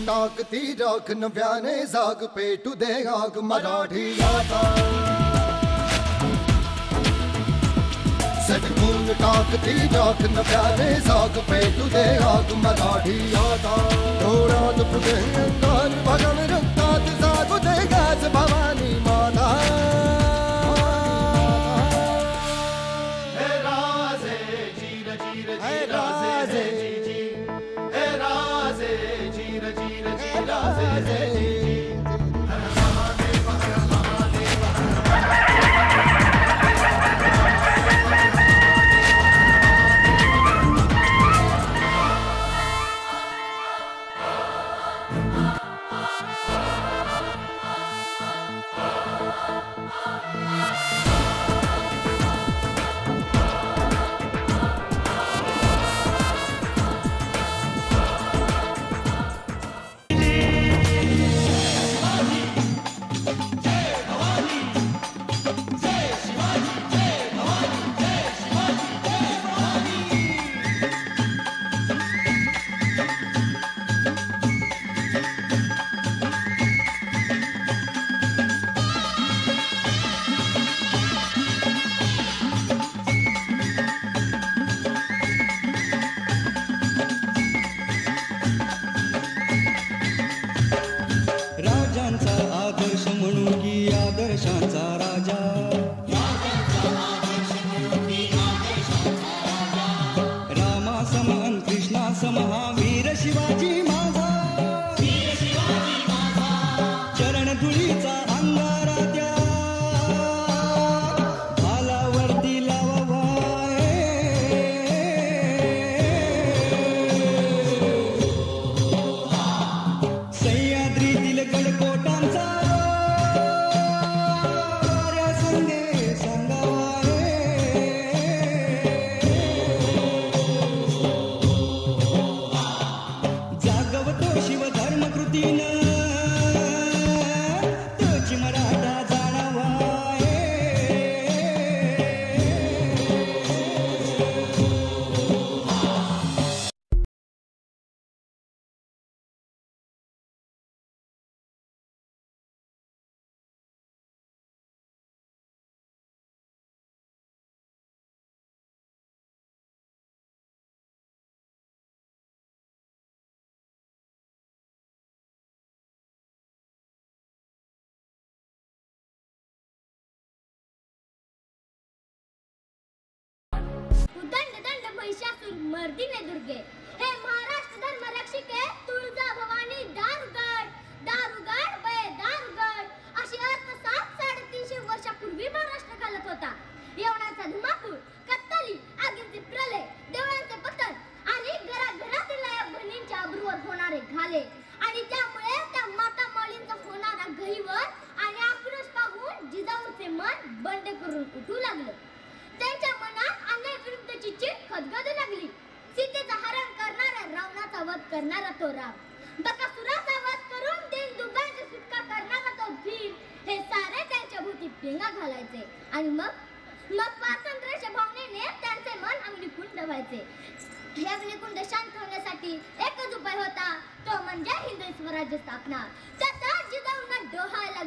टाकती राख नव्याने जाग पेटू दे आग मराठी आता सटकून टाकती राख नव्याने जाग पेटू दे आग मराठी आता डोळ्यात फुगे अंगार भगन रक्तात जागू दे गाज भवानी माता हे राजे जीर जीर हे राजे हे राजे जीर जीर राजे मर्दिने दुर्गे हे महाराष्ट्र धर्म रक्षिके तुळजा भवानी दारुगड दारुगड बे दारुगड अशी अर्थ 700-350 वर्षापूर्वी महाराष्ट्र घालत होता. यवनाचा धुमाकूळ कत्तली आगींचे प्रलय देवळांचे पतन आणि घराघरातील बहिणींच्या अब्रूवर होणारे घाले आणि त्यामुळे त्या माता माऊलींचा होणारा गहिवर आणि आक्रोश पाहून जिजाऊचे मन बंड करून उठू लागलं. त्यांच्या मनात अन्यायाविरुद्धची चित खदगदू लागली. सीतेचा हरण करणारा रावणाचा वध करणारा तो राम, बकासुराचा वध करून दीन दुबळ्यांची सुटका करणारा तो भीम, हे सारे त्यांच्या भोवती पेंगा घालायचे आणि मग स्वातंत्र्याच्या भावनेने त्यांचे मन अग्निकुंड व्हायचे. हे अग्निकुंड शांत होण्यासाठी एकच उपाय होता, तो म्हणजे हिंदवी स्वराज्य स्थापना. त्याचा जिजाऊंना डोहायला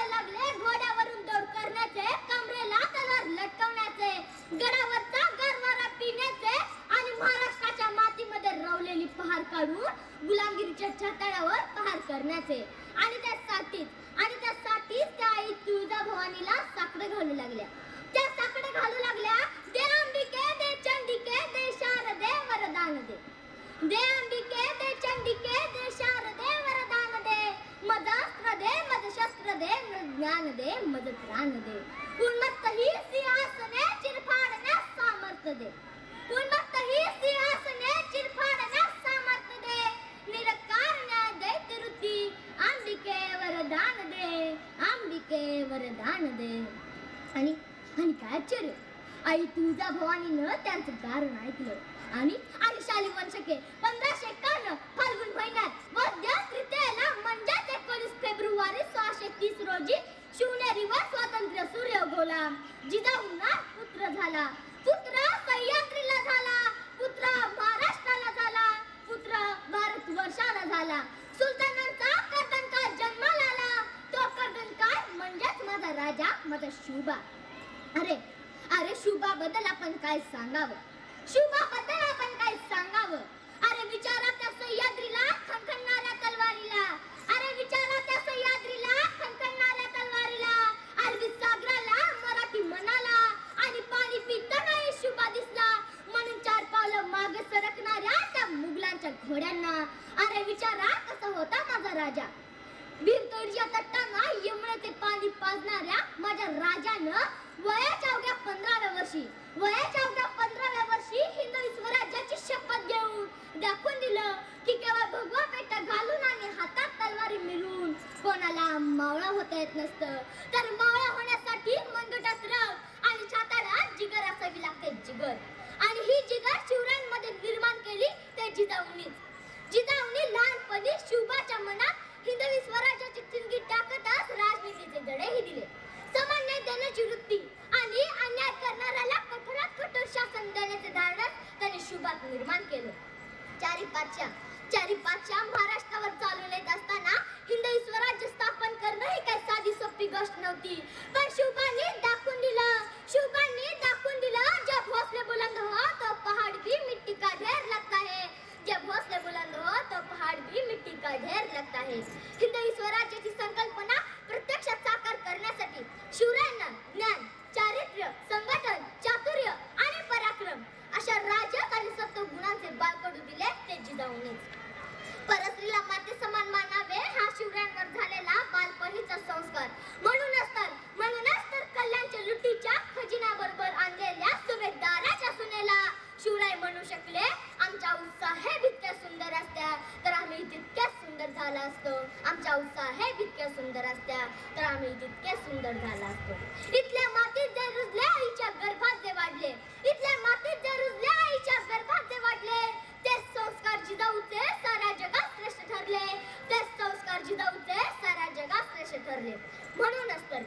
लागले घोड्यावरून दौड करण्याचे, कमरेला तलवार लटकवण्याचे, गडावरचा गारवारा पिण्याचे आणि आईच्या छाताडावर पहार करण्याचे आणि त्यासाठीच त्या आई तुळजाभवानीला साकडे घालू लागल्या. त्या साकडे घालू लागल्या, दे अंबिके दे चंडिके दे शारदे वरदान दे. दे अंबिके दे चंडिके दे शारदे वरदान दे. मदस्त्र दे मदशस्त्र दे ज्ञान दे मदत्राण दे. उन्मत्त ही सिंहासने चिरफाडण्यास सामर्थ्य दे. उन्मत्त ही सिंहासने चिरफाडण्यास सामर्थ्य दे. निरकार न्याय दे तिरुती. अंबिके वरदान दे. अंबिके वरदान दे. आणि काय आश्चर्य, आई तुळजाभवानीनं त्यांचं कारण ऐकलं आणि शाली वंशके 1551 फाल्गुन महिन्यात वद्य तृतीयेला म्हणजेच 19 फेब्रुवारी 1630 रोजी शिवनेरीवर स्वातंत्र्य सूर्य उगवला. जिजाऊंना पुत्र झाला. पुत्र सह्याद्रीला झाला. पुत्र महाराष्ट्राला झाला. पुत्र भारतवर्षाला झाला. सुलतानांचा कर्दनकाळ जन्माला आला. तो कर्दनकाळ म्हणजेच माझा राजा, माझा शिवबा. अरे शिवबा बद्दल आपण काय सांगावं? शिवबा बद्दल आपण काय सांगावं? अरे विचारा त्या सह्याद्रीला खणखणणाऱ्या तलवारीला. अरे विचारा त्या सह्याद्रीला खणखणणाऱ्या तलवारीला. अरबी सागराला मराठी मनाला आणि पाणी पिताना शिवबा दिसला. म्हणून 4 पावलं मागे सरकणाऱ्या त्या मुघलांच्या घोड्यांना. अरे विचारा कसा होता माझा राजा. भीमतोडच्या तटांना यमुनेचे पाणी पाजणाऱ्या माझ्या राजानं वयाच्या अवघ्या 15व्या वर्षी हिंदवी स्वराज्याची शपथ घेऊन दाखवून दिलं की केवळ भगवा पेटा घालून आणि हातात तलवारी मिळून कोणाला मावळा होता येत नसतं. तर मावळा होण्यासाठी मनगटात रग आणि छाताडात जिगर असावी लागते. जिगर. आणि ही जिगर शिवरायांमध्ये निर्माण केली ते जिजाऊंनी लहानपणी शिवबाच्या मनात हिंदवी स्वराज्याची ठिणगी टाकतच राजनीतीचे धडेही दिले. समान न्याय देण्याची वृत्ती आणि अन्याय करणाऱ्याला कठोरात कठोर शासन देण्याचे धाडस त्यांनी शिवबात निर्माण केलं. चारी पाचशा महाराष्ट्रावर चालून येत असताना हिंदवी स्वराज्य स्थापन करणं ही काही साधी सोपी गोष्ट नव्हती. पण शिवबांनी दाखवून दिलं. जब हौसले बुलंद हो तो पहाड़ भी मिट्टी का ढेर लगता है. जब हौसले बुलंद हो तो पहाड़ भी मिट्टी का ढेर लगता है. हिंदवी स्वराज्याची संकल्पना प्रत्यक्षात साकार करण्यासाठी शिवरायांना ज्ञान, चारित्र्य, संघटन, चातुर्य आणि पराक्रम अशा राजस आणि सत्व गुणांचे बाळकडू दिले ते जिजाऊंनीच. परस्त्रीला माते समान मानावे हा शिवरायांवर झालेला बालपणीचा संस्कार. म्हणूनच तर कल्याणच्या लुटीच्या खजिन्याबरोबर आणलेल्या सुभेदाराच्या सुनेला शिवराय म्हणू शकले, आमचा उत्साह हे जितक्या सुंदर असत्या तर आम्ही तितक्याच सुंदर झाला असतो. आमचा उत्साह हे जितक्या सुंदर असत्या तर आम्ही तितके सुंदर झाला असतो. इथल्या मातीत जे रुजले आईच्या गर्भात जे वाढले. इथल्या मातीत जे रुजले आईच्या गर्भात जे वाढले. तेच संस्कार जिजाऊचे साऱ्या जगात श्रेष्ठ ठरले. तेच संस्कार जिजाऊचे साऱ्या जगात श्रेष्ठ ठरले. म्हणूनच तर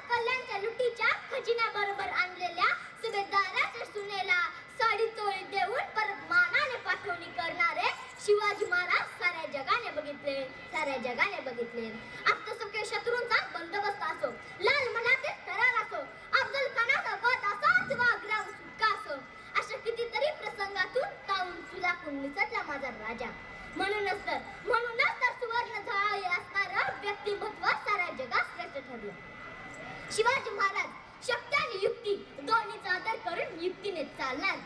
कल्याणच्या लुटीच्या खजिन्याबरोबर आणलेल्या सुभेदाराच्या सुनेला साडी चोळी देऊन परत मानाने पाठवणी करणारे शिवाजी महाराज साऱ्या जगाने बघितले. आपल्या शत्रूंचा बंदोबस्त असो, लाल मनाचे थरार असो, अफजल खानाचा वध असो किंवा अग्राम सुटका असो, अशा कितीतरी प्रसंगातून तावून सुलाखून निसटला माझा राजा. म्हणूनच तर सुवर्ण झळाळी असणारं व्यक्तिमत्व साऱ्या जगात श्रेष्ठ ठरलं. शिवाजी महाराज शक्ती आणि युक्ती दोन्हीचा आदर करून युक्तीने चालणार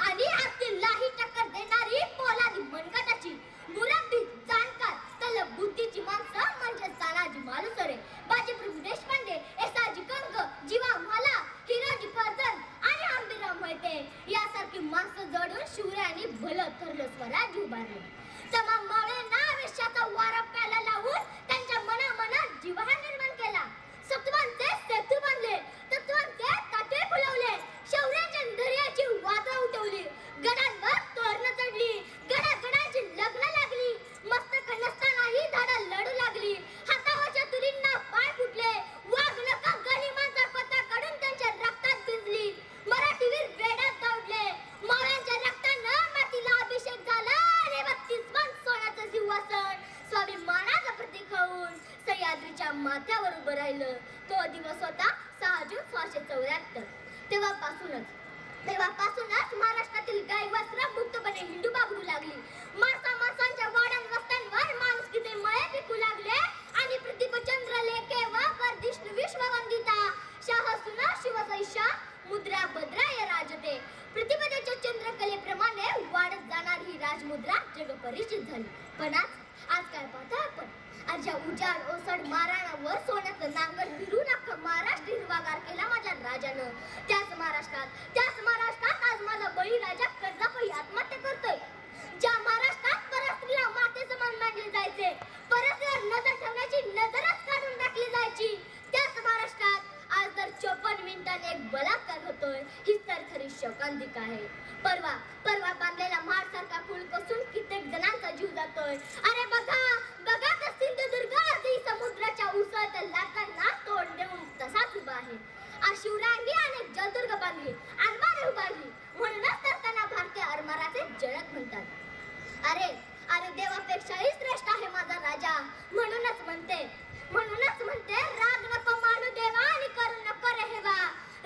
आणि हत्तीलाही टक्कर देणारी पोलादी मनगटाची मुरब्बी, जाणकार, तलब बुद्धीची माणसं म्हणजे तानाजी मालुसरे, बाजीप्रभू देशपांडे, एसाजी कंक, जीवा म्हाला, हिराजी फर्जंद आणि हंबीरराव मोहिते यासारखी माणसं जोडून शिवरायांनी भलं थरलं स्वराज्य उभारले. तमाम मावळ्यांना आवेशाचा वारा प्याला लावून त्यांच्या मनामनात जिव्हाळा निर्माण केला. सत्वांचे सेतू बांधले, तत्वांचे ताटे फुलवले, शौर्याच्या दर्याची वादळं उठवली, गडांवर तोरणं चढली, गडागडाची लग्न लागली, मस्तक नसतानाही धाडा लढू लागली, हातावरच्या तुरींना पाय फुटले, वाघ नका गनिमांचा पत्ता काढून त्यांच्या रक्तात भिजली, मराठीवीर वेड्यात दौडले, मावळ्यांच्या रक्तानं मातीला अभिषेक झाला आणि 32 मन सोन्याचं सिंहासन स्वाभिमानाचं प्रतीक होऊन सह्याद्रीच्या माथ्यावर उभं राहिलं. तो दिवस होता 6 जून 1674. तेव्हापासूनच महाराष्ट्रातील गाई वासरं मुक्तपणे हिंडू बागडू लागली. माणसांच्या वाड्यात मुद्रा जगपरिचित झाली. पण आज काय पाहता आपण, आज या उजाड ओसड माराणावर सोन्याचं नांगर फिरून अख्खा महाराष्ट्र हिरवागार केला माझ्या राजानं. त्याच महाराष्ट्रात आज माझा बळीराजा कर्जापायी आत्महत्या करतोय. ज्या महाराष्ट्रात परस्त्रीला माते समान मानले जायचे, परस्त्रीवर नजर ठेवण्याची नजरच काढून टाकली जायची, त्याच महाराष्ट्रात आज जर 54 मिनिटांनी एक बलात्कार होतोय, ही तर खरी शोकांतिका आहे. परवा बांधलेला महाड सारखा पूल कोसळून कित्येक जणांचा जीव जातोय. अरे बघा तर सिंधुदुर्ग आजही समुद्राच्या उसळत्या लाटांना तोंड देऊन तसाच उभा आहे. आज शिवरायांनी अनेक जलदुर्ग बांधली, आरमारे उभारली, म्हणूनच तर त्यांना भारतीय आरमाराचे जनक म्हणतात. अरे देवापेक्षाही श्रेष्ठ आहे माझा राजा. म्हणूनच म्हणते राग नको मानू देवा आणि करू नको रे हेवा.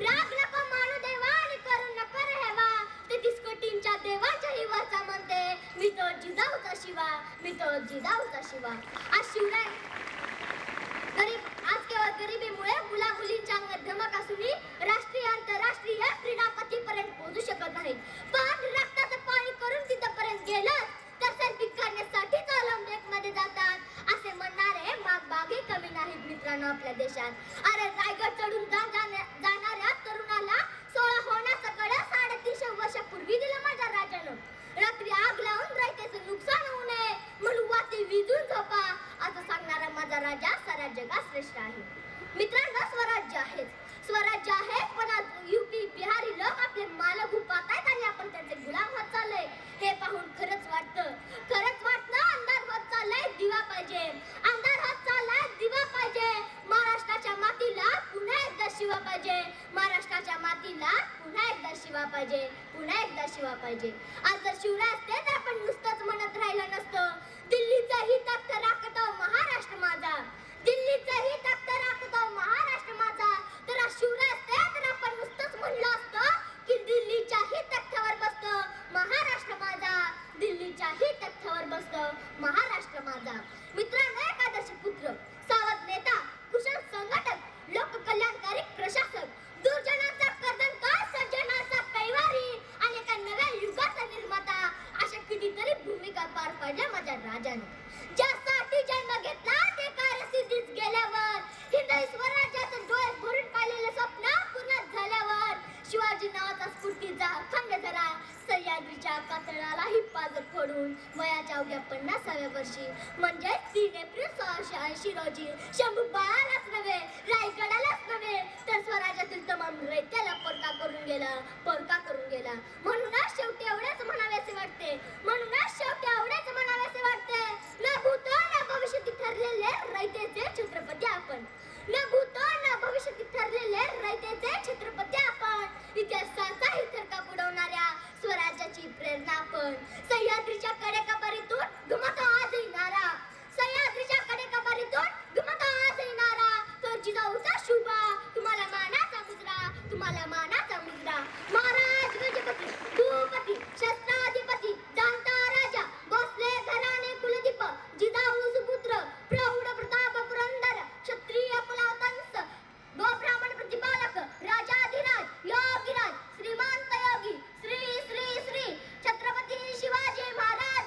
राग नको मानू देवा आणि करू नको रे हेवा. 33 कोटींच्या देवाच्याही वरचा म्हणते मी तो जिजाऊचा शिवा. आज शिवराय आज केवळ गरिबीमुळे मुला मुलींच्या अंगात धमक असूनही राष्ट्रीय आंतरराष्ट्रीय क्रीडापतीपर्यंत पोहोचू शकत नाही. पण रक्ताचं पाणी करून तिथपर्यंत गेलं तर सेल्फी काढण्यासाठीच ऑलिम्पिकमध्ये जातात असे म्हणणारे मागबागही कमी नाहीत मित्रांनो आपल्या देशात. अरे रायगड चढून जाणाऱ्या तरुणाला 16 होण्याचं कळं 350 वर्षापूर्वी दिलं माझ्या राजानं. रात्री आग लावून रयतेचं नुकसान होऊ नये म्हणून वाती विजून झोपा असं सांगणारा माझा राजा साऱ्या जगात श्रेष्ठ आहे. मित्रांनो स्वराज्य आहे पण आज यूपी बिहारी लोक आपले मालक पाहतायत आणि आपण त्यांचे गुलाम होत चाललोय. हे पाहून खरंच वाटतं अंधार होत चाललाय दिवा पाहिजे. महाराष्ट्राच्या मातीला पुन्हा एकदा शिवा पाहिजे. आज जर शिवराय असते तर आपण नुसतंच म्हणत राहिलं नसतं दिल्लीचाही तख्त राखतो महाराष्ट्र माझा. तर आज शिवराय असते तर आपण नुसतंच म्हणलं असतं की दिल्लीच्याही तख्तावर बसतो महाराष्ट्र माझा. मित्रांनो, एकादशी पुत्र, सावध नेता, कुशल संघटक, लोककल्याणकारी प्रशासक, दुर्जनाचा कर्दनकार, सज्जनाचा कैवारी आणि एका नव्या युगाचा निर्माता अशा कितीतरी भूमिका पार पाडल्या माझ्या राजाने. ज्यासाठी जन्म घेतला ते कार्यसिद्धीत गेल्यावर, हिंदवी स्वराज्याचं डोळे भरून पाहिलेलं स्वप्न पूर्ण झाल्यावर, शिवाजी नावाचा स्फूर्तीचा खंड धरा सह्याद्रीच्या कातळालाही पाजर फोडून वयाच्या अवघ्या 50व्या वर्षी म्हणजे 3 एप्रिल 1680 रोजी शंभू बाळालाच नव्हे, रायगडालाच नव्हे तर स्वराज्यातील तमाम रयत्याला परका करून गेला. म्हणूनच शेवटी एवढेच म्हणावेसे वाटते न भूत न भविष्यात ठरलेले रयतेचे छत्रपती आपण. इतिहासाचाही थरका बुडवणाऱ्या स्वराज्याची प्रेरणा आपण. सह्याद्रीच्या कडेकपारीतून घुमतो आजही नारा तो जिजाऊचा शुभा. तुम्हाला मानाचा मुजरा. महाराज गजपती, भूपती, शस्त्राधिपती, जाणता राजा, भोसले घराणे कुलदीप, जिजाऊ सुपुत्र, प्रौढ प्रताप पुरंदर, क्षत्रिय कुलावतंस, गोब्राह्मण प्रतिपालक, राजाधिराज, योगीराज, श्रीमंत योगी, श्री छत्रपती शिवाजी महाराज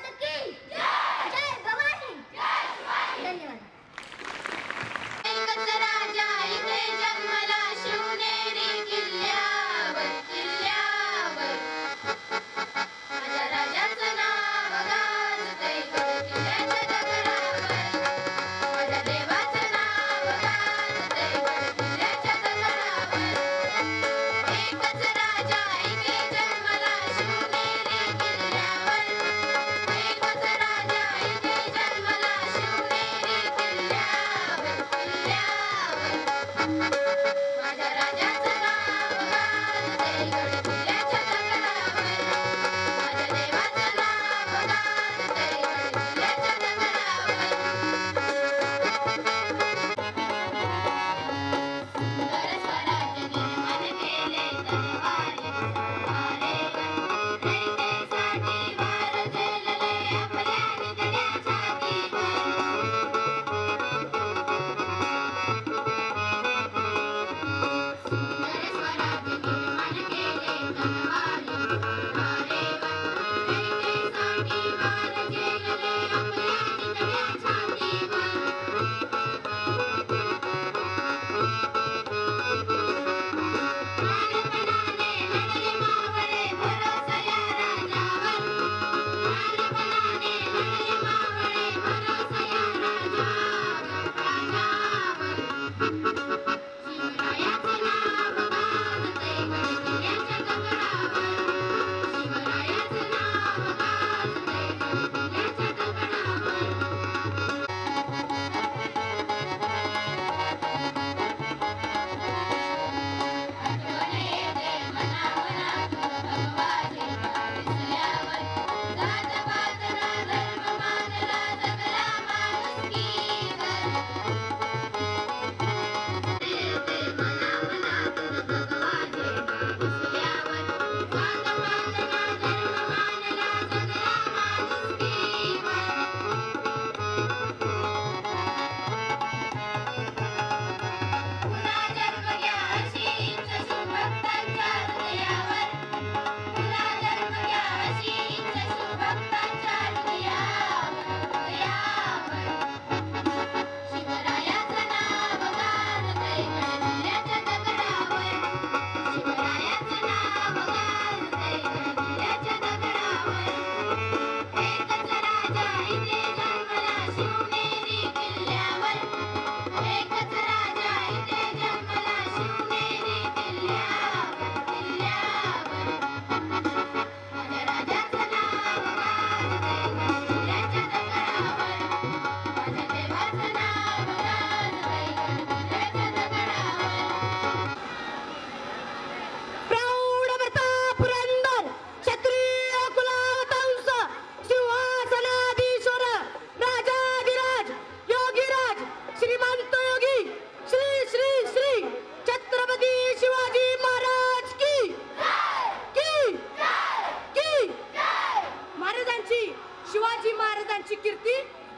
महाराजांची कीर्ती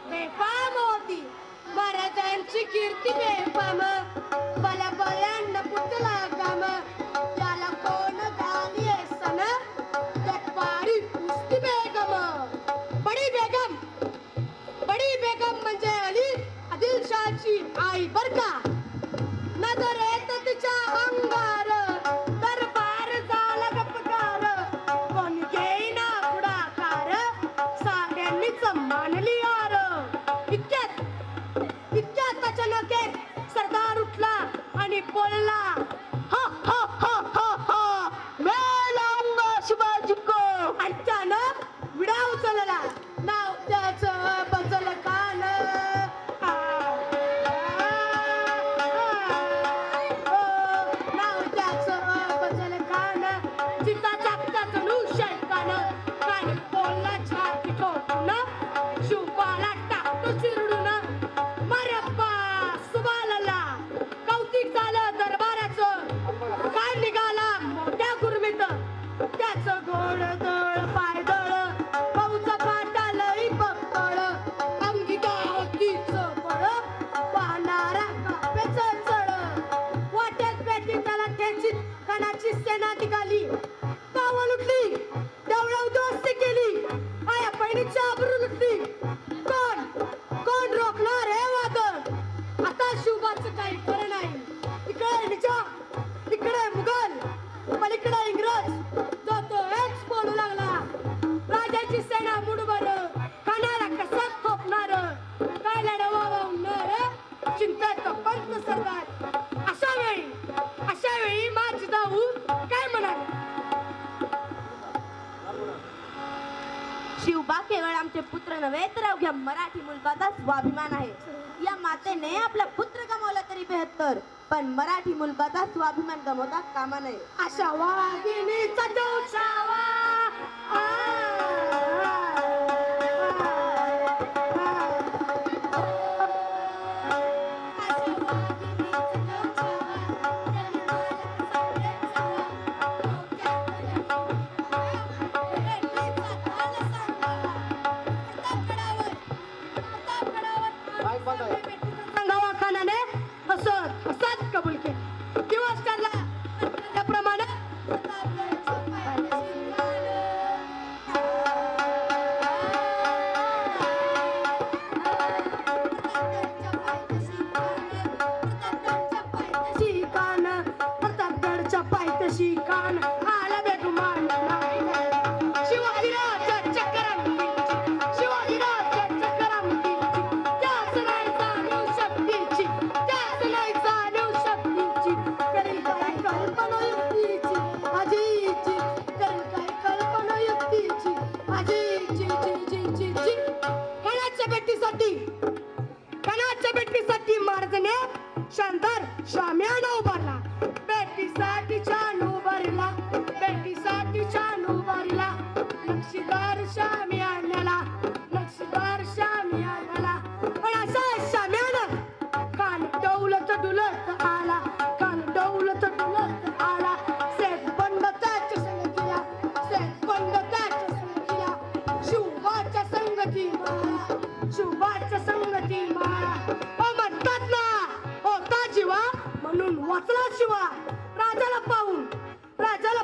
बेफाम होती. महाराजांची कीर्ती बेफाम. बल्या बल्यांना पुतला काम. त्याला कोण गाली सन पारी पुसती बेगम. बडी बेगम, बडी बेगम म्हणजे अली आदिलशाहची आई बर का. नजर येत तिच्या अंगार, दरबार झाला गपकार. कोण घेईना पुढाकार, साऱ्यांनीच मानली यार. इतक्यात अचानक एक सरदार उठला आणि बोलला, हा हा हा हा हा मैं लाऊंगा शिवाजी को. आणि त्यानं विडा उचलला. नाव त्याचं बजल कान. नाव त्याचं बजल कान. चिता जागतात नुशाय कान. कान बोलला छाती ठोकून, शिवबाला टाकतो चिरडून. मरप्पा सुबालला कौतिक झालं दरबाराचं. काय निघाला मोठ्या गुरमीत, त्याचं घोडदळ पायदळ. पाऊचा पाटा लई बक्कळ, अंगी गावतीचं बळ. पाहणारा कापेचं चळ. वाट्यात पेटी त्याला खेचीत कणाची सेना निघाली. गावा लुटली, देवळा उद्ध्वस्त केली. आया बहिणीची आबरू लुटली. कोण कोण रोखणार हे वादळ. आता शिवबाचं काही खरं नाही. इकडे निजाम, इकडे मुघल, पलीकडे इंग्रज. जो तो हेच बोलू लागला. राजाची सेना मुठभर, कानाला कसं थोपणार. काय लढवणार चिंतेत पंत सरदार. अशा वेळी माझी जाऊ काय म्हणाल. शिवबा केवळ आमचे पुत्र नव्हे तर अवघ्या मराठी मुलकाचा स्वाभिमान आहे. या मातेने आपला पुत्र गमावला तरी बेहत्तर, पण मराठी मुलकाचा स्वाभिमान गमावता कामा नये. अशा वाघिणीचा दोषावा. दवाखान्याने हसत कबूल केले. दिवस ठरला त्याप्रमाणे शिकान प्रतापगडच्या पायथ्याशी कान. आला बेगुमान शिवाजीराज चक्रांतीची. शिवाजीराज चक्रांतीची. त्याच नाही जाणीव शक्तीची. त्याच नाही जाणीव शक्तीची. करेल काय कल्पना युक्तीची. आजीची करेल काय कल्पना युक्तीची. आजीची जी जी जी जी. कणाच्या भेटीसाठी महाराजाने शानदार शामियाना उभारला. भेटीसाठी छान उभारला. भेटीसाठी छान उभारला. नक्षीदार शामियानाला. नक्षीदार शामियानाला. पण असा शामियाना कान डौलत डुलत आला. कान डौलत डुलत आला. सेठ बंड त्याच्या संगतीला. सेठ बंड त्याच्या संगतीला. शिवबाच्या संगती माळा. शिवबाच्या संगती माळा. म्हणतात ना होता जीवा म्हणून वाचला शिवा. राजाला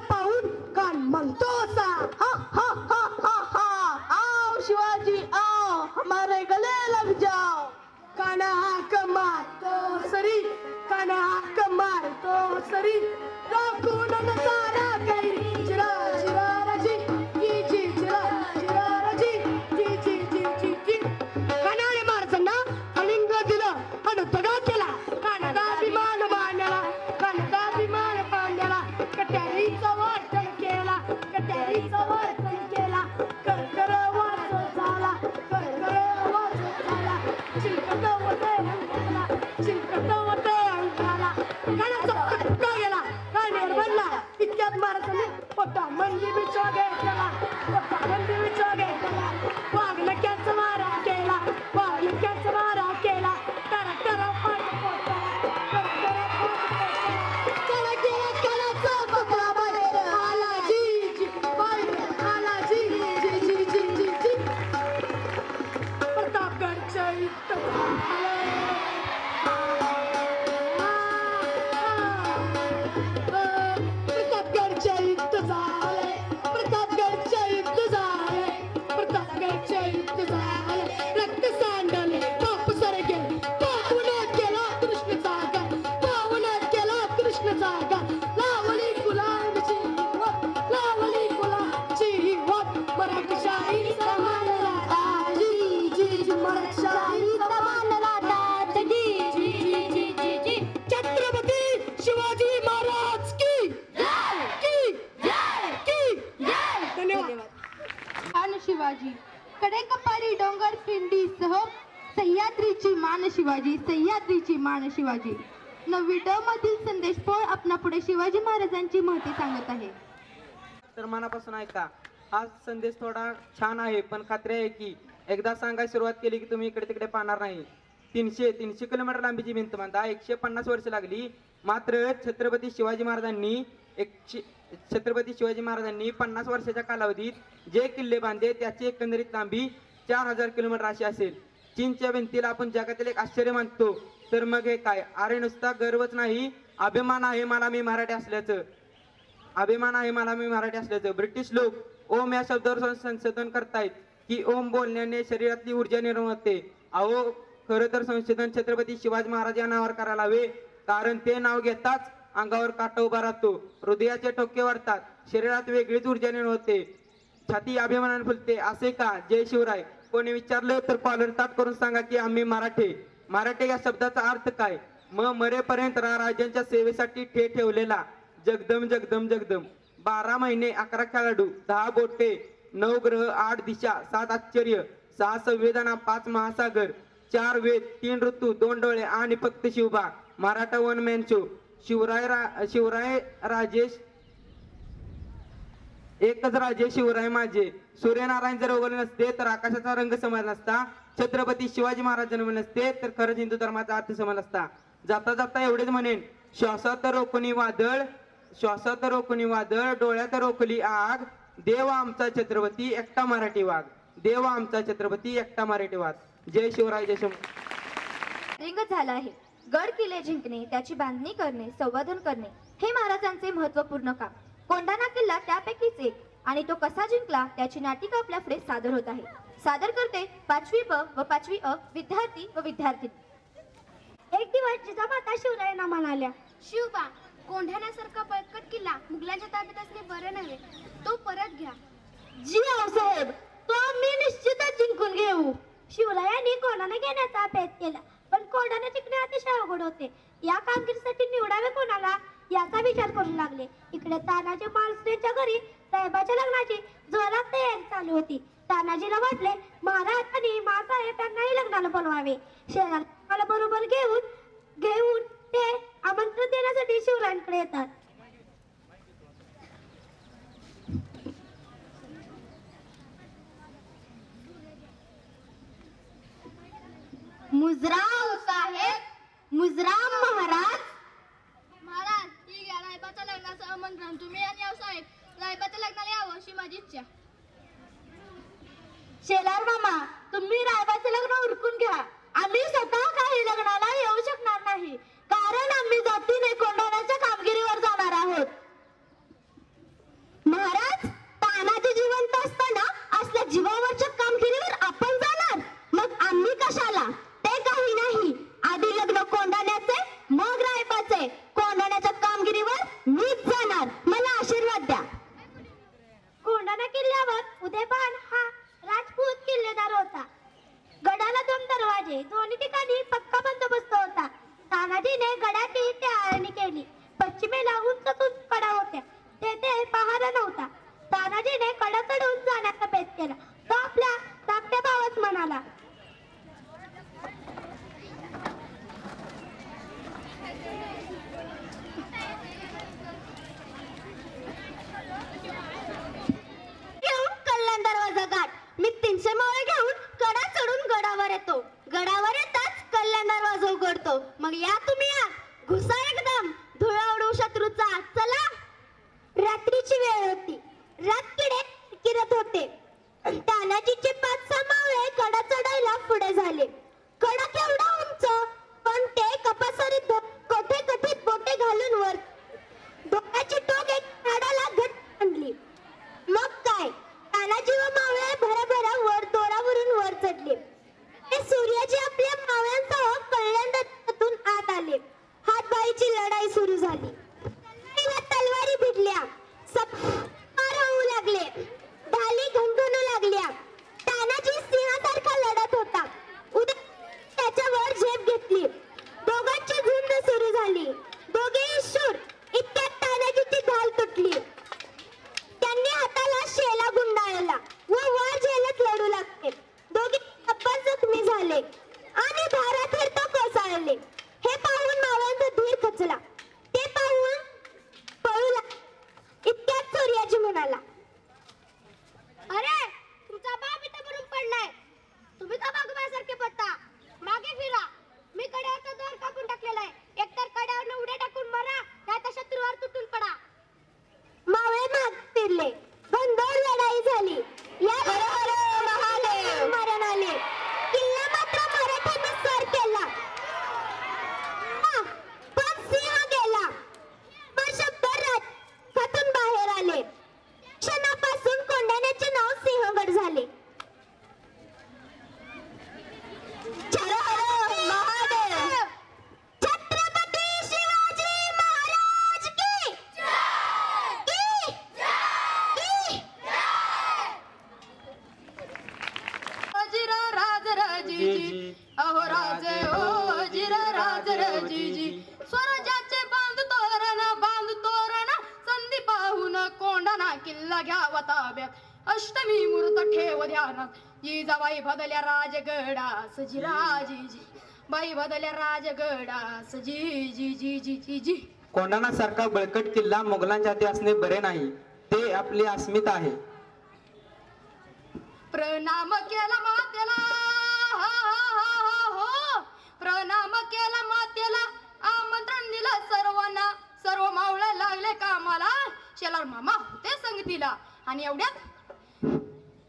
पाहून कान म्हणतो असा, हा हा हा हा हा. आओ शिवाजी आओ, हमारे गले लग जाओ. काना हाक मारतो सरी. काना हाक मारतो सरी. राखून नजारा करी. चिरा चिरा रजी जी जी. चिरा चिरा रजी जी जी जी जी जी. कानाने महाराजांना अलिंग दिलं आणि दगा केला. कानाचा अभिमान मानला. कानाचा अभिमान मानला. कट्यारीचा वर्तन केला. कट्यारीचा वर्तन केला. करकर वाचो झाला. करकर वाचो झाला. चिलकत होते अंगाला. चिलकत होते अंगाला. कानाचा पटका गेला. कानेर बनला. इतक्यात युक्त झालंय. प्रतापगडच्या युक्त झालंय, प्रतापगडच्या युक्त झालंय, प्रतापगडच्या युक्त झालंय. रक्त सांडले पाप सरगे, पावनात गेला कृष्ण जागा, पावनात गेला कृष्ण जागा. लावली गुलाबची हिरवत, लावली गुलाबची हिरवत. मराठीशाही समान लाटा, जी जी जी. मराठीशाही समान लाटा, जी जी जी जी जी जी. छत्रपती शिवाजी महाराज की जय, की जय, की जय. धन्यवाद. मान शिवाजी कडे कपारी डोंगर पिंडीसह सह्याद्रीची मान शिवाजी, सह्याद्रीची मान शिवाजी. 9वी ड मधील संदेश पोळ आपणा पुढे शिवाजी महाराजांची महती सांगत आहे. तर मनापासून ऐका. हा संदेश थोडा छान आहे, पण खात्री आहे की एकदा सांगायला सुरुवात केली की तुम्ही इकडे तिकडे पाहणार नाही. 300 किलोमीटर लांबीची भिंत बांधा 150 वर्ष लागली. मात्र छत्रपती शिवाजी महाराजांनी 50 वर्षाच्या कालावधीत जे किल्ले बांधले त्याची एकंदरीत लांबी 4000 किलोमीटर अशी असेल. चीनच्या भिंतीला आपण जगातील एक आश्चर्य मानतो, तर मग हे काय? अरे नुसता गर्वच नाही, अभिमान आहे मला मी मराठी असल्याचं, अभिमान आहे मला मी मराठी असल्याचं. ब्रिटिश लोक ओम या शब्दावर संशोधन करतायत की ओम बोलण्याने शरीरातली ऊर्जा निर्माण होते. अहो खरं तर संशोधन छत्रपती शिवाजी महाराज या नावावर करायला हवे, कारण ते नाव घेताच अंगावर काटा उभा राहतो, हृदयाचे ठोके वाढतात, शरीरात वेगळीच ऊर्जा निर्माण होते, छाती अभिमानाने फुलते. असे का? जय शिवराय. कोणी विचारलं तर कॉलर ताट करून सांगा की आम्ही मराठे. मराठे या शब्दाचा अर्थ काय? मग मरेपर्यंत राज्यांच्या सेवेसाठी ठेवलेला. जगदम जगदम जगदम. 12 महिने 11 खेळाडू, 10 बोटे, 9 ग्रह, 8 दिशा, 7 आश्चर्य, 6 संवेदना, 5 महासागर, 4 वेद, 3 ऋतू, 2 डोळे आणि फक्त Shivba. Maratha one man show. Shivray राजेश एकच राजे शिवराय माझे. सूर्यनारायण जर उगवले नसते तर आकाशाचा रंग समजला नसता. छत्रपती शिवाजी महाराज जन्मले नसते तर खरंच हिंदू धर्माचा अर्थ समजला असता. जाता जाता एवढेच म्हणेन, श्वासात रोखणी वादळ, श्वासात रोखणी वादळ, डोळ्यात रोखली आग, देव आमचा छत्रपती एकटा मराठी वाघ, देव आमचा छत्रपती एकटा मराठी वाघ. जय शिवराय, जय शिवराय. रिंग झाला आहे. गड किल्ले जिंकणे, त्याची बांधणी करणे, संवर्धन करणे हे महाराजांचे महत्वपूर्ण काम. कोंढाणा किल्ला त्यापैकीच एक, आणि तो कसा जिंकला त्याची नाटिका आपल्या पुढे सादर होत आहे. सादर करते 5वी ब व 5वी अ विद्यार्थी व विद्यार्थिनी. एक दिवस जिजामाता शिवरायांना म्हणाल्या, शिवबा, कोंढाण्यासारखा बळकट किल्ला मुघलांच्या ताब्यात असणे बरं नव्हे, तो परत घ्या. जी साहेब, तो आम्ही निश्चितच जिंकून घेऊ. शिवरायांनी कोंढाणा घेण्याचा प्रयत्न केला, पण कोंढाणा जिंकणे अतिशय अवघड होते. या कामगिरीसाठी निवडावे कोणाला याचा विचार करू लागले. इकडे तानाजी मालुसरेच्या घरी साहेबाच्या लग्नाची जोरात तयारी चालू होती. तानाजीला वाटले महाराज आणि मासाहेब यांनाही लग्नाला बोलवावे. शहराला बरोबर घेऊन ते आमंत्रण देण्यासाठी शिवरायांकडे येतात. मुजराम साहेब, मुजराम महाराज. महाराज, ठीक आहे, रायबाच्या लग्नाचं आमंत्रण तुम्ही आणि साहेब रायबाच्या लग्नाला यावं अशी माझी इच्छा. शेलार मामा, तुम्ही रायबाचं लग्न उरकून घ्या. आम्ही स्वतः काही लग्नाला येऊ शकणार नाही, कारण आम्ही जातीने कोंढाण्याच्या कामगिरीवर जाणार आहोत. महाराज, तानाजी जिवंत असताना असल्या जीवावरच्या कामगिरीवर आपण जाणार, मग आम्ही कशाला? ते काही नाही, आधी लग्न कोंढाण्याचे, मग रायबाचे. कोंढाण्याच्या कामगिरीवर मीच जाणार, मला आशीर्वाद द्या. कोंढाणा किल्ल्यावर उदयभान हा राजपूत किल्लेदार होता. गडाला 2 दरवाजे, दोन्ही ठिकाणी पक्का बंदोबस्त होता. तानाजीने गडाची तयारी केली. पश्चिमेला उंच कडा होत्या, तेथे पहारा नव्हता. तानाजीने कडा चढून जाण्याचा प्रयत्न केला. तो आपल्या धाकट्या भावास म्हणाला, कल्याण दरवाजा गाठ. मी 300 माळे घेऊन कडा चढून गडावर येतो. गडावर येताच कल्याण दरवाजा उघडतो. मग या तुम्ही या, घुसा एकदम, धुळा उडवू शत्रूचा. चला. रात्रीची वेळ होती. रातकिडे किरत होते. तानाजीचे 5-6 मावळे कडा चढायला पुढे झाले. सूर्याजी आपल्या मावळ्यांसह कल्याणातून आत आले. हातबाईची लढाई सुरू झाली. तलवारी भिडल्या, सपार होऊ लागले, ढाली घणघणू लागल्या. तानाजी सिंहासारखा लढत होता. उदय त्याच्यावर झेप घेतली. दोघांची झुंज सुरू झाली. दोघेही शूर. इतक्यात तानाजीची ढाल तुटली. त्यांनी हाताला शेला गुंडाळला व वर झेलत लढू लागले. दोघे तब्बल जखमी झाले आणि धारातीर तो कोसळले. हे पाहून मावळ्यांचा धीर खचला. ते पाहून पळू लागले. इतक्यात सूर्याजी म्हणाला, अरे तुमचा बाप इथं पडून पडलाय. तुम्ही तर बागुबासारखे पडता. मागे फिरा. मी कड्यावरचा दोर कापून टाकलेला आहे. एकतर कड्यावर उड्या टाकून मरा, नाहीतर शत्रूवर तुटून पडा. मावळे माग फिरले. घनघोर लढाई झाली. या महादेव मरण आले. किल्ला मात्र मराठ्यांनी सर केला. पण सिंह गेला. शब्दराज खातून बाहेर आले. क्षणापासून कोंढाण्याचे नाव सिंहगड झाले. महादेव. छत्रपती शिवाजी महाराज की जिरा राज राजीजी, अहो राजे हो जिरा राज राजीजी. स्वराज्याचे बांध तोरण संधी पाहून कोंढाणा किल्ला घ्यावा ताब्यात. अष्टमी मुहूर्त ठेव ध्यानात. जिजाबाई बदल्या राजगडास जिराजीजी, बाई बदल्या राजगडास जी जी जी जी जी जी. कोंढाणा सारखा बळकट किल्ला मोगलांच्या हाती असणे बरे नाही. ते आपली अस्मिता आहे. प्रणाम केला मातेला, हो प्रणाम केला मातेला. आमंत्रण दिलं सर्वांना. सर्व मावळे लागले कामाला. शेलार मामा होते संगतीला. आणि एवढ्यात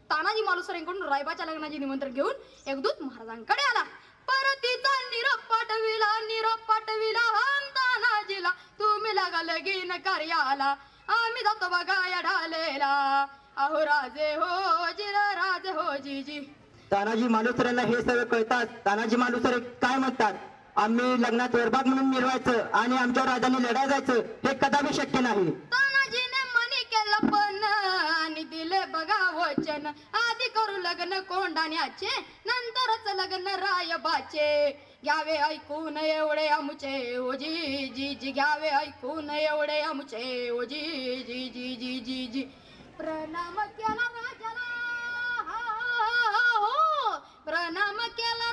तानाजी मालुसरेंकडून रायबाच्या लग्नाचे निमंत्रण घेऊन एक दूत महाराजांकडे आला. परतीचा निरोप पाठविला तानाजीला. तुम्ही लागा लगीन कार्याला. आम्ही जातो बघा या ढालेला. अहो राजे हो जिरा राजे हो जी जी. तानाजी मालुसरेंना हे सगळं कळतात. तानाजी मालुसरे काय म्हणतात, आम्ही लग्नात वरभाग म्हणून मिरवायचं आणि आमच्या राजाने लढायला जायचं, हे कदापि शक्य नाही. तानाजीने मनी केलं पण आणि दिले बघा वचन. आधी करू लग्न कोंढाण्याचे, नंतरच लग्न रायबाचे. घ्यावे ऐकून एवढे आमचे ओ जी जी जी. घ्यावे ऐकून एवढे आमचे ओ जी जी जी जी जी जी. प्रणाम केला राजाला, हो प्रणाम केला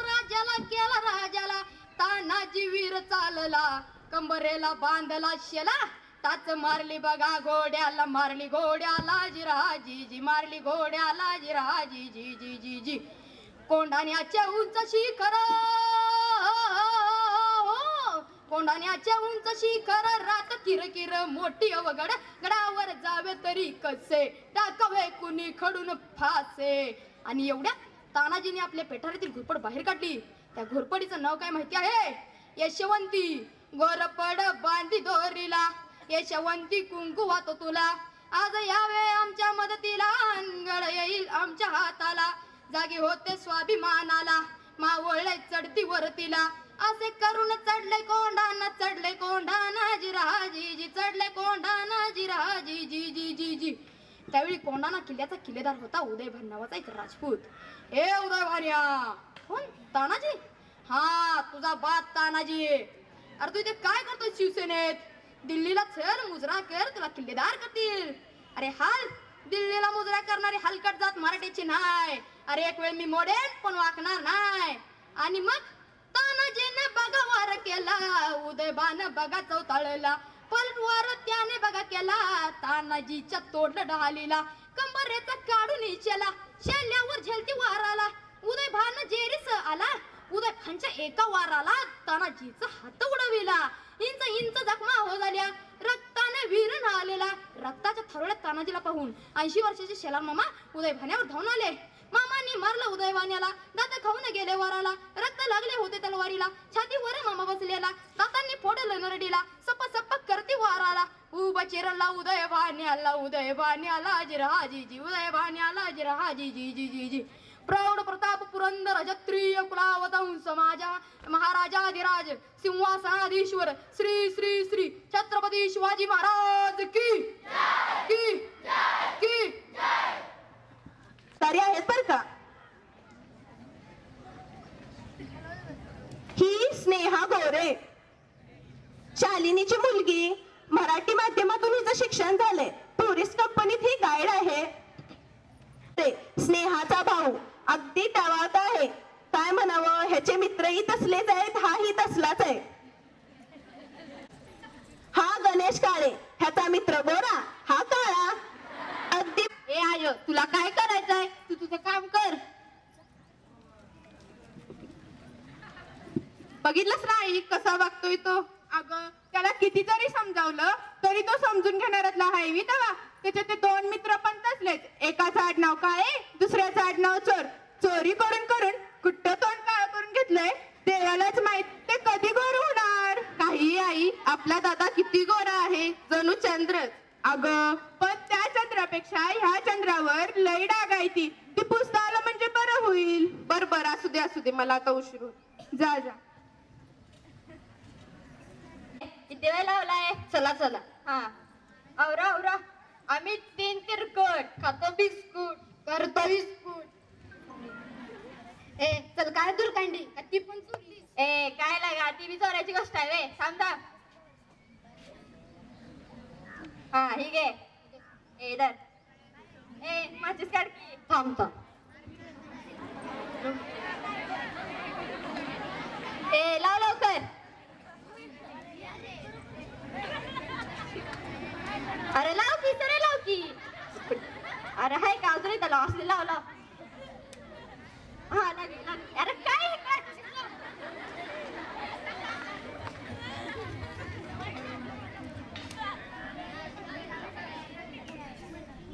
राजाला. तानाजी वीर चालला. कंबरेला बांधला शेला. टाच मारली बघा घोड्याला. मारली घोड्याला जिराजी जी. मारली घोड्याला जिराजी जी जी जी जी. कोंढाण्याचे उंच शिखर, कोंढाण्याचे उंच शिखर. रात किरकिर मोठी अवघड. गडावर जावे तरी कसे, टाकावे कुणी खडून फासे. आणि एवढ्या तानाजीने आपल्या पेठारीतील घोरपड बाहेर काढली. त्या घोरपडीचं नाव काय माहिती आहे? यशवंती. घोरपड बांधी दोरीला. यशवंती कुंकू वाहतो तुला. आज यावे आमच्या मदतीला. अंगड येईल आमच्या हाताला. जागी होते स्वाभिमानाला. मावळे चढती वरतीला. असे करून चढले कोंढाणा जिराजी जी. चढले कोंढाणा जिराजी जी जी जी जी. त्यावेळी कोंढाणा किल्ल्याचा किल्लेदार होता उदयभान नावाचा एक राजपूत. ए उदयभान्या. कोण? तानाजी? हा तुझा बाप तानाजी. अरे तू इथे काय करतोय शिवसेनेत? दिल्लीला चल, मुजरा कर, तुला किल्लेदार करतील. अरे हाल, दिल्लीला मुजरा करणारी हलकट जात मराठीची नाही. अरे एक वेळ मी मोडेन पण वाकणार नाही. आणि मग तानाजीने बघा वार केला. उदयभान बघा चौताळला. पलटवार त्याने बघा केला. तानाजीच्या तोडलं ढालीला. कंबरेचा काढून इचेला. शेल्यावर झेलती वाराला. उदयभान जेरीस आला. उदयभानच्या एका वाराला तानाजीचा हात उडविला. इंच जखमा हो झाल्या. रक्ताने विरण आलेला. रक्ताच्या थरोळ्यात तानाजीला पाहून 80 वर्षाचे शेलार मामा उदयभान्यावर धावून आले. मामांनी मारलं उदयभान्याला. दात खाऊन गेले वराला. रक्त लागले होते तलवारीला. छातीवर मामा बसलेला. दातांनी फोडलं नरडीला. सप सप करती वाराला. उभा चिरला उदयभान्याला. उदयभान्याला जिराजी जी. उदयभान्याला जिराजी जी जी जी जी. प्रौढ प्रताप पुरंदर क्षत्रिय कुलावतंस माझा महाराजाधिराज सिंहासनाधीश्वर श्री श्री श्री छत्रपती शिवाजी महाराज की की की सारे आहेत बर का. ही स्नेहा गोरे, शालिनीची मुलगी. मराठी माध्यमातून हिचं शिक्षण झालंय. टुरिस्ट कंपनीत ही गाईड आहे. स्नेहाचा भाऊ अगदी टवाळता आहे. काय म्हणावं, ह्याचे मित्रही तसलेच आहेत, हाही तसलाच आहे. हा गणेश काळे, ह्याचा मित्र गोरा, हा काळा. अगदी. ए आय, तुला काय करायचंय, तू तुझं काम कर. बघितलंच नाही कसा वागतोय तो. अगं त्याला कितीतरी समजावलं तरी तो समजून घेणारातला आहे मी तवा. त्याचे ते दोन मित्र पण तसलेच. एकाचं आडनाव काय, दुसऱ्याचं आडनाव चोर. चोरी करून करून कुठं तोंड काळ करून घेतलंय देवालाच माहित. ते कधी गोर होणार. काही आई, आपला दादा किती गोरा आहे, जणू चंद्रच. अगं पण त्या चंद्रापेक्षा ह्या चंद्रावर लई डाग आहे ती. ती पुसता आलं म्हणजे बरं होईल. बर असू दे, मला आता उशीर होईल. जा जा. किती वेळ लावलाय. चला चला. हा आवरा. आम्ही 3 तिरकट खातो बिस्कुट करतो बिस्कुट. ए चल काय दुर्कांडी का ती पण चोरली. ए काय लागा, ती बी चोरायची गोष्ट आहे वे. थांब. हा ही घे. ए दर. ए माचीस काढ की. थांब. ए लाव लवकर. अरे लाव की. अरे हाय का अजून त्याला असले लाव. हा लागली. अरे काय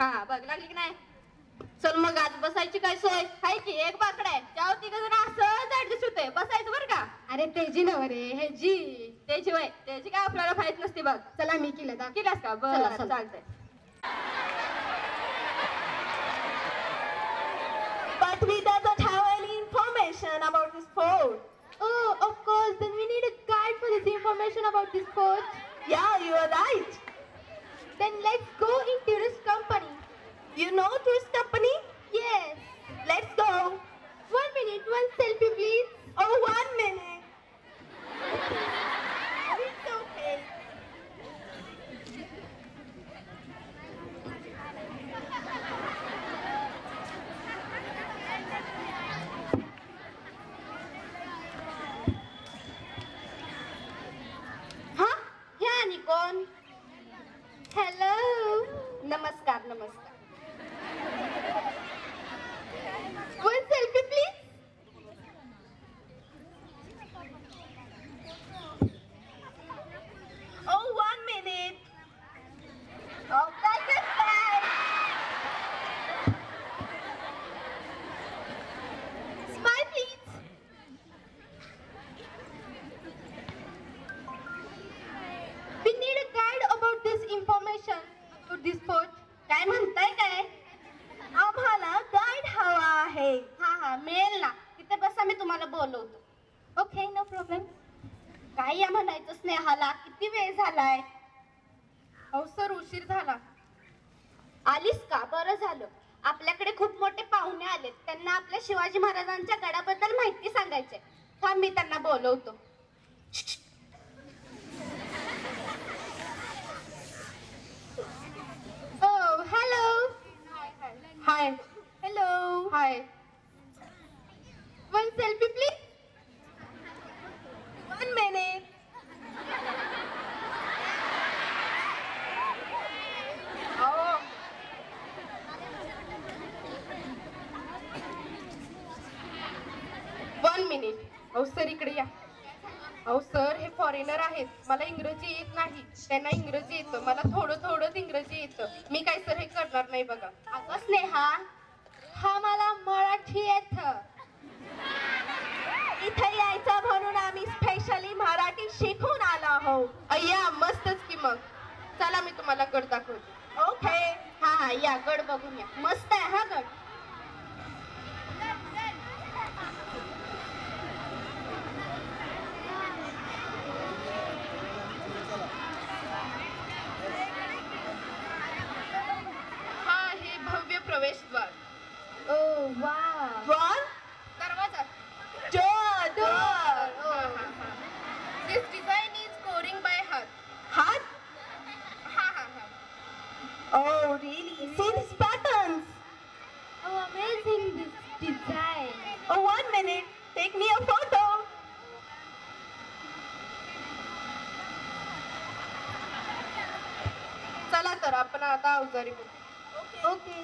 हा बघ लागली की नाही. चल मग आज बसायची काय सोय हाय की. एक बाकडा आहे त्यावर तिघ जण असं ऍडजस्ट होतंय बसायचं बरं का. अरे तेजी नव रे हे जी त्याची वय त्याची काय आपल्याला माहित नसते बघ. चला मी केलंस का. बरं चालतंय. But we doesn't have any information about this fort. Oh, of course. Then we need a guide for this information about this fort. Yeah, you are right. Then let's go in tourist company. You know tourist company? Yes. Let's go. 1 minute, one selfie please. Oh, 1 minute. It's okay. हा ह्या आणि कोण. Hello. नमस्कार. One selfie please. Oh, 1 minute. Oh, काय करताय. Smile please. We need a guide about this information about this fort. काय म्हणताय काय. आम्हाला गाईड हवा आहे. हा मिळेल ना. तिथे बसा मी तुम्हाला बोलवतो. Okay no problem. काय या म्हणायचं स्नेहाला. किती वेळ झालाय. अहो सर उशीर झाला. आलीस का. बरं झालं. आपल्याकडे खूप मोठे पाहुणे आलेत. त्यांना आपल्या शिवाजी महाराजांच्या गडाबद्दल माहिती सांगायचे. थांब मी त्यांना बोलवतो. Oh, hello. High. Hello. High. One selfie, please. 1 minute. अहो 1 मिनिट. अहो सर इकडे या. अहो सर हे फॉरेनर आहेत. मला इंग्रजी येत नाही. त्यांना इंग्रजी येतं. मला थोडंच इंग्रजी येतं. मी काय सर हे करणार नाही बघा. अगं स्नेहा हा मला मराठी येतं. इथे यायचं म्हणून आम्ही स्पेशली मराठी शिकून आलो आहोत. अय्या मस्तच की मग. चला मी तुम्हाला गड दाखवते. ओके. हा या गड बघून या. मस्त आहे हा गड. this design. Oh, 1 minute. Take me a photo. चला तर आपण आता अवजारी बघू. ओके.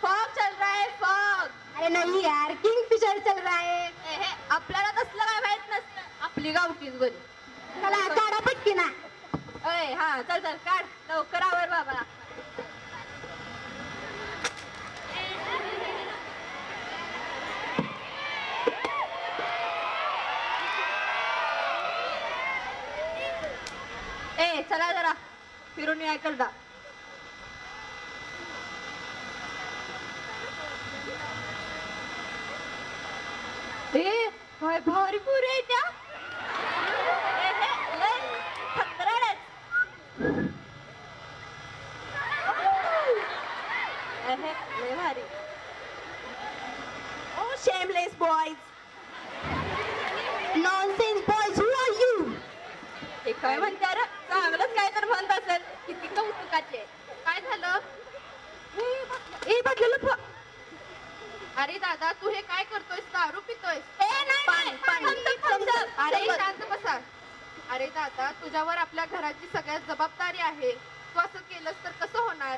फॉग चल रहा है फॉग. अरे नाही यार, किंगफिशर चल रहा है. आपल्याला तसलं काय माहित नसतं. आपली गावठीच बरी. चला काढा पटकी ना. अय हा चल चल काढ लवकर आवर बाबा. ए चला जरा फिरून या इकडं. ए काय भारी पुरे आहे त्या. लय भारी. Oh, shameless boys. Nonsense boys, who are you? हे काय म्हणते रे. चांगलंच काय तर म्हणत असेल. किती कौतुकाचे. काय झालं. ए बदललं. अरे दादा तू हे काय करतोय. दारू पितोय. पाणी. अरे शांत बसा. अरे दादा तुझ्यावर आपल्या घराची सगळ्यात जबाबदारी आहे. तू असं केलंस तर कसं होणार.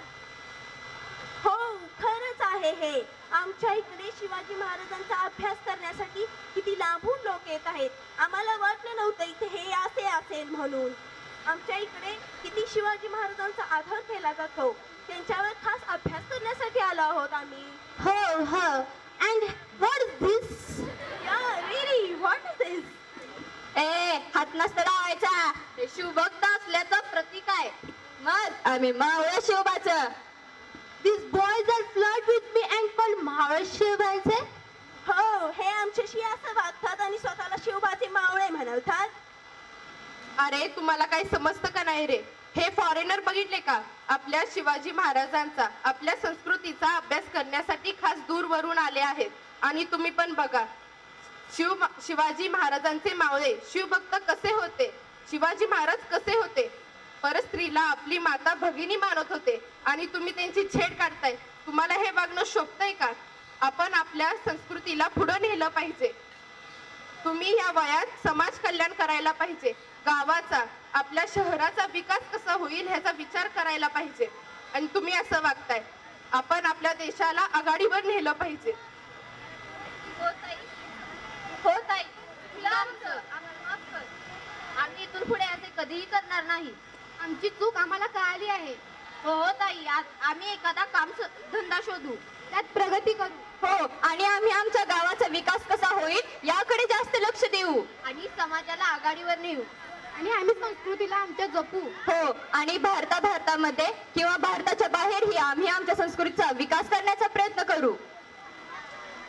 हो खरंच आहे हे. आमच्या इकडे शिवाजी महाराजांचा अभ्यास करण्यासाठी किती लांबून लोक येत आहेत. आम्हाला वाटलं नव्हतं इथे हे असे असेल म्हणून. आमच्या इकडे किती शिवाजी महाराजांचा आदर केला जातो. त्यांच्यावर खास अभ्यास करण्यासाठी आलो आहोत आम्ही. हो. And what is this? Yeah, really, what is this? ए हात नसतं लावायचा. हे शिवभक्त असल्याचं प्रतीक आहे. मग आम्ही Maval शिवबाचं. These boys are flirt with me and call Maval शिवबाचे. हो हे आमच्याशी असं वागतात आणि स्वतःला शिवबाचे मावळे म्हणवतात. अरे तुम्हाला काही समजतं का नाही रे. हे फॉरेनर बघितले का. आपल्या शिवाजी महाराजांचा आपल्या संस्कृतीचा अभ्यास करण्यासाठी खास दूरवरून आले आहेत. आणि तुम्ही पण बघा शिवाजी महाराजांचे मावळे शिवभक्त कसे होते. शिवाजी महाराज कसे होते. परस्त्रीला आपली माता भगिनी मानत होते आणि तुम्ही त्यांची छेड काढताय. तुम्हाला हे वागणं शोभतंय का. आपण आपल्या संस्कृतीला पुढे नेलं पाहिजे. तुम्ही या वयात समाज कल्याण करायला पाहिजे. गावाचा आपल्या शहराचा विकास कसा होईल ह्याचा विचार करायला पाहिजे. आणि तुम्ही असं वागताय. आपण आपल्या देशाला आघाडीवर नेलं पाहिजे. हो ताई, आम्हाला माफ कर. आम्ही इथून पुढे असे कधीही करणार नाही. आमची चूक आम्हाला कळाली आहे. हो ताई, आम्ही एखादा काम धंदा शोधू, त्यात प्रगती करू. हो आणि आम्ही आमच्या गावाचा विकास कसा होईल याकडे जास्त लक्ष देऊ. आणि समाजाला आघाडीवर नेऊ. आणि आम्ही संस्कृतीला आमच्या जपू. हो आणि भारतामध्ये किंवा भारताच्या बाहेरही आम्ही आमच्या संस्कृतीचा विकास करण्याचा प्रयत्न करू.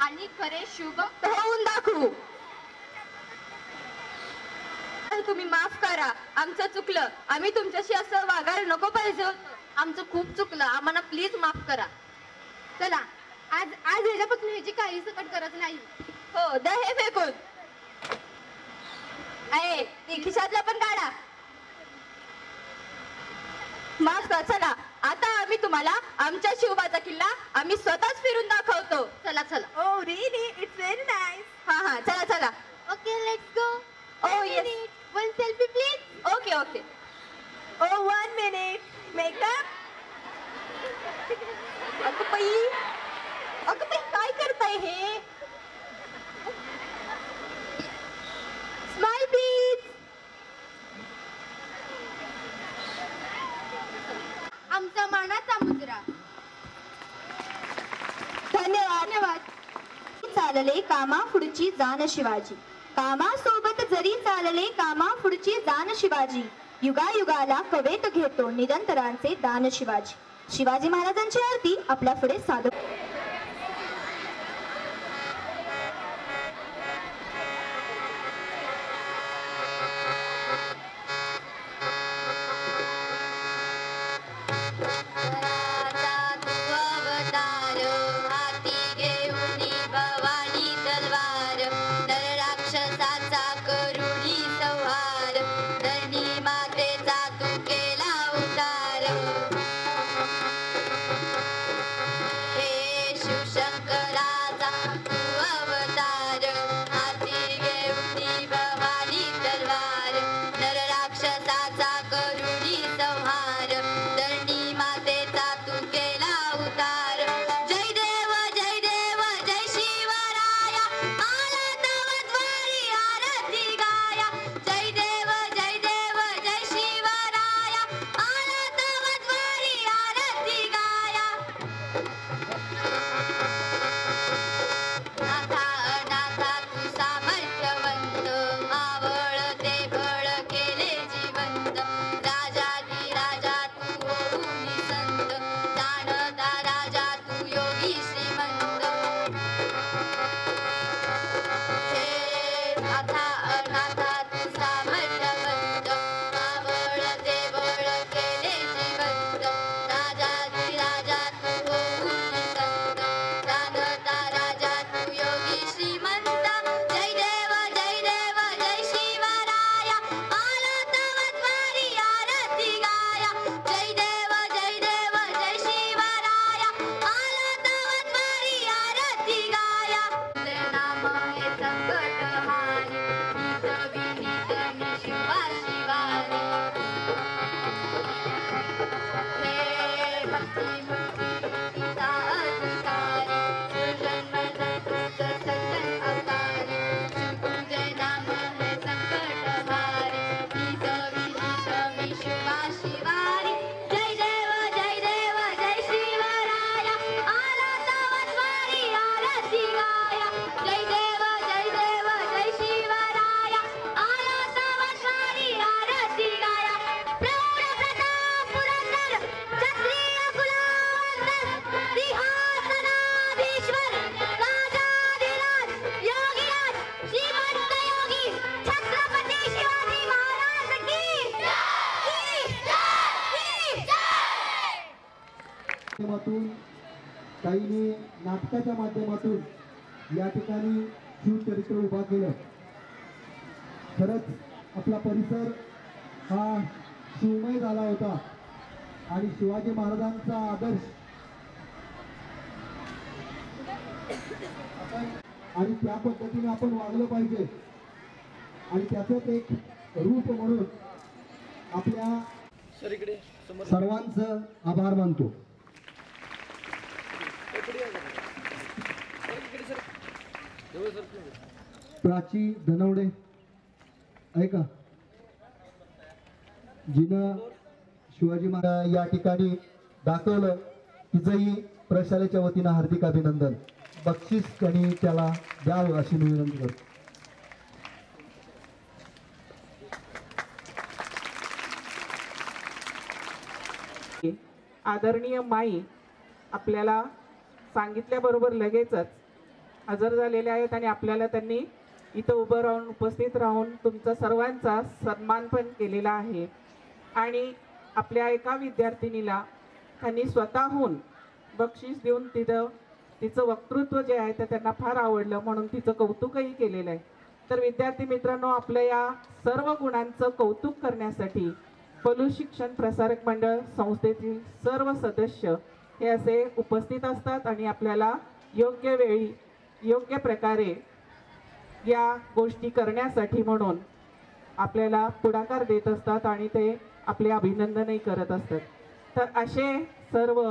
आणि खरे शिवभक्त होऊन दाखवू. तुम्ही माफ करा. आमचं चुकलं. आम्ही तुमच्याशी असं वागायला नको पाहिजे होतं. आमचं खूप चुकलं. आम्हाला प्लीज माफ करा. चला आज ह्याच्यापासून ह्याची काही सकट गरज नाही. हो द्या हे फेकून. आहे ती खिशातला पण काढा. माफ कर. चला आता आम्ही तुम्हाला आमच्या शिवबाचा किल्ला आम्ही स्वतःच फिरून दाखवतो. चला. Oh really? It's very nice. हा चला. Okay let's go. Oh yes. One selfie please. Okay. Oh 1 minute. Makeup. अगं बाई काय करताय हे. Smile please. आमचा मानाचा मुजरा. धन्यवाद. चालले कामा पुढची जाण शिवाजी. कामासोबत जरी चालले कामा पुढची जाण शिवाजी. युगायुगाला कवेत घेतो निरंतरांचे दान शिवाजी. शिवाजी महाराजांची आरती आपल्या पुढे सादर. माध्यमातून काहींनी नाटकाच्या माध्यमातून या ठिकाणी शिवचरित्र उभा केलं. खरंच आपला परिसर हा शिवमय झाला होता आणि शिवाजी महाराजांचा आदर्श आणि त्या पद्धतीने आपण वागलं पाहिजे आणि त्याचंच एक रूप म्हणून आपल्या सर्वांचं आभार मानतो. प्राची धनवडे ऐका, जिनं शिवाजी महाराज या ठिकाणी दाखवलं तिचंही प्रशालेच्या वतीनं हार्दिक अभिनंदन. बक्षीस त्यांनी त्याला द्यावं अशी मी विनंती करतो. आदरणीय माई आपल्याला सांगितल्याबरोबर लगेचच हजर झालेले आहेत आणि आपल्याला त्यांनी इथं उभं राहून उपस्थित राहून तुमचा सर्वांचा सन्मान पण केलेला आहे. आणि आपल्या एका विद्यार्थिनीला त्यांनी स्वतःहून बक्षीस देऊन तिचं वक्तृत्व जे आहे ते त्यांना फार आवडलं म्हणून तिचं कौतुकही केलेलं आहे. तर विद्यार्थी मित्रांनो, आपल्या या सर्व गुणांचं कौतुक करण्यासाठी पलू शिक्षण प्रसारक मंडळ संस्थेतील सर्व सदस्य हे असे उपस्थित असतात आणि आपल्याला योग्य वेळी योग्य प्रकारे या गोष्टी करण्यासाठी म्हणून आपल्याला पुढाकार देत असतात आणि ते आपले अभिनंदनही करत असतात. तर असे सर्व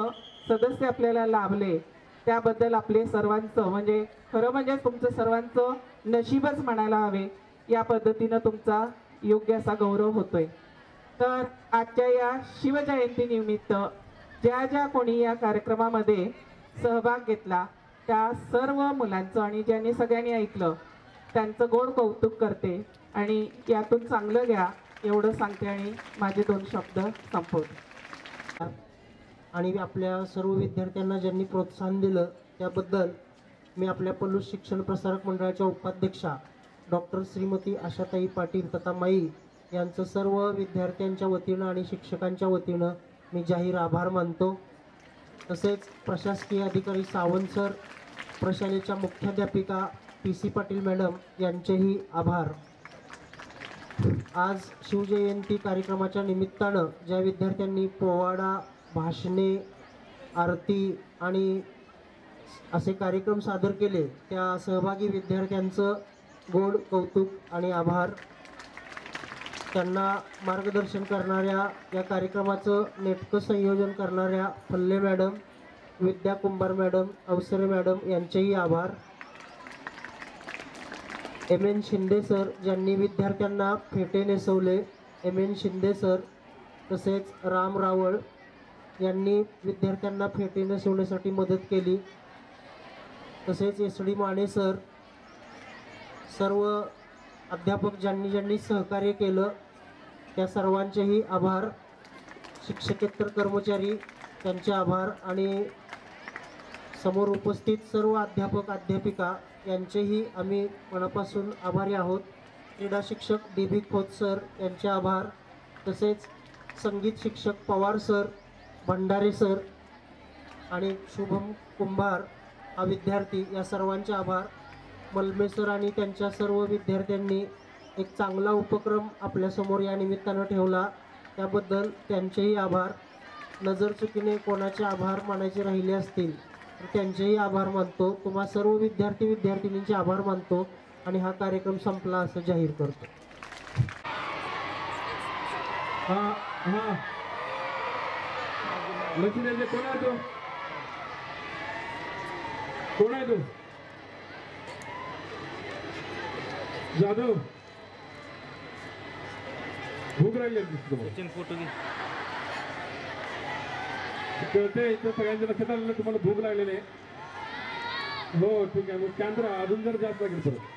सदस्य आपल्याला लाभले त्याबद्दल आपले सर्वांचं म्हणजे खरं म्हणजे तुमचं सर्वांचं नशीबच म्हणायला हवे. या पद्धतीनं तुमचा योग्य असा गौरव होतोय. तर आजच्या या शिवजयंतीनिमित्त ज्या ज्या कोणी या कार्यक्रमामध्ये सहभाग घेतला त्या सर्व मुलांचं आणि ज्यांनी सगळ्यांनी ऐकलं त्यांचं गोड कौतुक करते आणि यातून चांगलं घ्या एवढं सांगते आणि माझे 2 शब्द संपवते. आणि आपल्या सर्व विद्यार्थ्यांना ज्यांनी प्रोत्साहन दिलं त्याबद्दल मी आपल्या पलू शिक्षण प्रसारक मंडळाच्या उपाध्यक्षा डॉक्टर श्रीमती आशाताई पाटील तथा माई यांचं सर्व विद्यार्थ्यांच्या वतीनं आणि शिक्षकांच्या वतीनं मी जाहीर आभार मानतो. तसेच प्रशासकीय अधिकारी सावंत सर, प्रशालेच्या मुख्याध्यापिका PC पाटील मॅडम यांचेही आभार. आज शिवजयंती कार्यक्रमाच्या निमित्तानं ज्या विद्यार्थ्यांनी पोवाडा, भाषणे, आरती आणि असे कार्यक्रम सादर केले त्या सहभागी विद्यार्थ्यांचं गोड कौतुक आणि आभार. त्यांना मार्गदर्शन करणाऱ्या या कार्यक्रमाचं नेटकं संयोजन करणाऱ्या फल्ले मॅडम, विद्या कुंभार मॅडम, अवसरे मॅडम यांचेही आभार. MN शिंदे सर ज्यांनी विद्यार्थ्यांना फेटे नेसवले, MN शिंदे सर. तसेच राम रावळ यांनी विद्यार्थ्यांना फेटे नेसवण्यासाठी मदत केली. तसेच SD माने सर, सर्व अध्यापक ज्यांनी सहकार्य केलं त्या सर्वांचेही आभार. शिक्षकेतर कर्मचारी त्यांचे आभार आणि समोर उपस्थित सर्व अध्यापक अध्यापिका यांचेही आम्ही मनापासून आभारी आहोत. क्रीडा शिक्षक DB खोत सर यांचे आभार. तसेच संगीत शिक्षक पवार सर, भंडारे सर आणि शुभम कुंभार हा विद्यार्थी या सर्वांचे आभार. मलमे सर आणि त्यांच्या सर्व विद्यार्थ्यांनी एक चांगला उपक्रम आपल्यासमोर या निमित्तानं ठेवला त्याबद्दल त्यांचेही आभार. नजर चुकीने कोणाचे आभार मानायचे राहिले असतील तर त्यांचेही आभार मानतो. तुम्हा सर्व विद्यार्थी विद्यार्थिनींचे आभार मानतो आणि हा कार्यक्रम संपला असं जाहीर करतो. कोण आहे तो? जाधव, भूक लागली फोटो घे. कळते इथं सगळ्यांच्या लक्षात आलेलं तुम्हाला भूक लागलेली आहे. हो ठीक आहे, मग कॅमेरा अजून जर जास्त लागेल परत.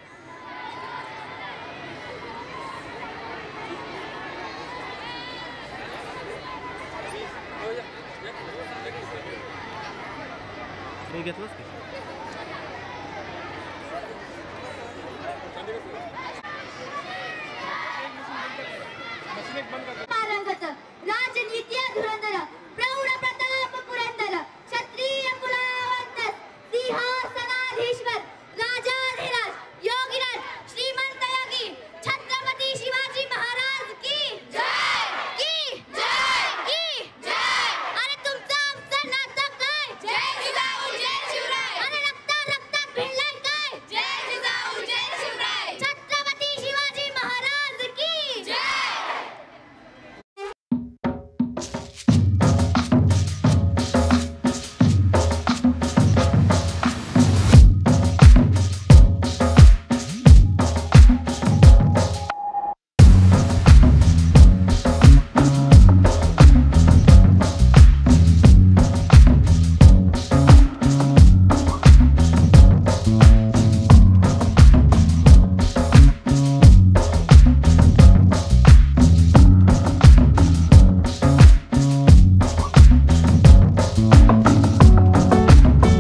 घेतलंच राजनीती धुरंधर